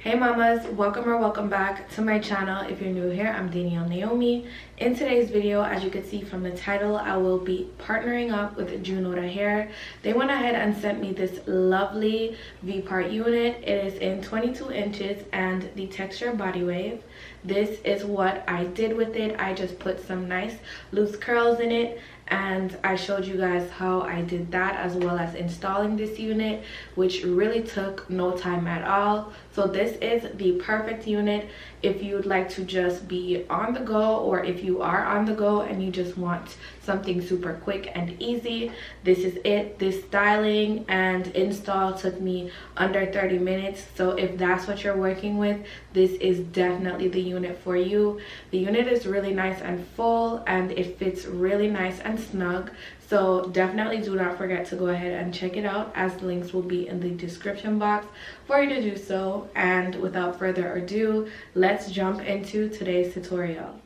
Hey mamas, welcome or welcome back to my channel. If you're new here, I'm Danielle Naomi. In today's video, as you can see from the title, I will be partnering up with Junoda hair. They went ahead and sent me this lovely V-part unit. It is in 22 inches and the texture body wave. This is what I did with it. I just put some nice loose curls in it, and I showed you guys how I did that, as well as installing this unit, which really took no time at all. So this is the perfect unit if you'd like to just be on the go, or if you are on the go and you just want something super quick and easy. This is it. This styling and install took me under 30 minutes. So if that's what you're working with, this is definitely the unit for you. The unit is really nice and full, and it fits really nice and snug. So definitely do not forget to go ahead and check it out, as the links will be in the description box for you to do so. And without further ado, let's jump into today's tutorial.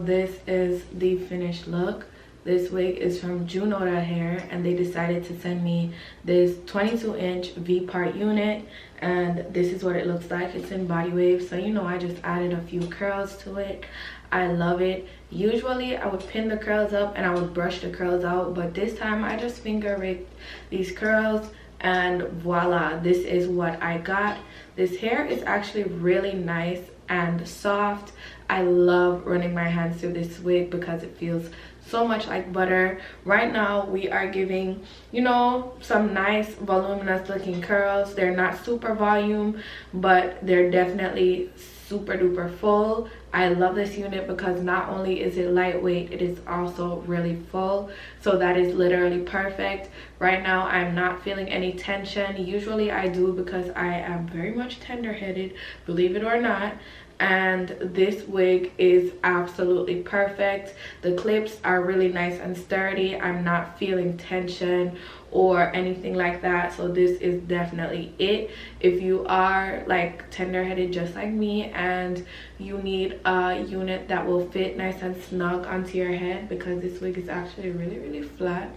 this is the finished look. This wig is from Junoda hair, and they decided to send me this 22-inch V-part unit, and this is what it looks like. It's in body wave, so you know, I just added a few curls to it. I love it. Usually I would pin the curls up and I would brush the curls out, but this time I just finger rigged these curls, and voila, this is what I got. This hair is actually really nice and soft. I love running my hands through this wig because it feels so much like butter. Right now we are giving, you know, some nice voluminous looking curls. They're not super volume, but they're definitely super duper full. I love this unit because not only is it lightweight, it is also really full, so that is literally perfect. Right now I'm not feeling any tension. Usually I do because I am very much tender-headed, believe it or not, and this wig is absolutely perfect. The clips are really nice and sturdy. I'm not feeling tension or anything like that, so this is definitely it. If you are like tender-headed just like me and you need a unit that will fit nice and snug onto your head, because this wig is actually really flat,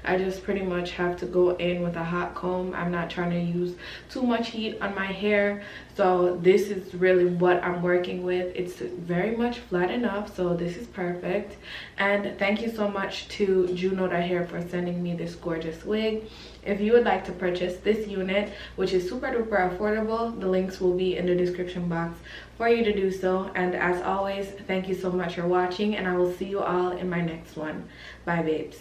I just pretty much have to go in with a hot comb. I'm not trying to use too much heat on my hair, so this is really what I'm working with. It's very much flat enough, so this is perfect. And thank you so much to Junoda hair for sending me this gorgeous wig. If you would like to purchase this unit, which is super duper affordable, the links will be in the description box for you to do so. And as always, thank you so much for watching, and I will see you all in my next one. Bye babes.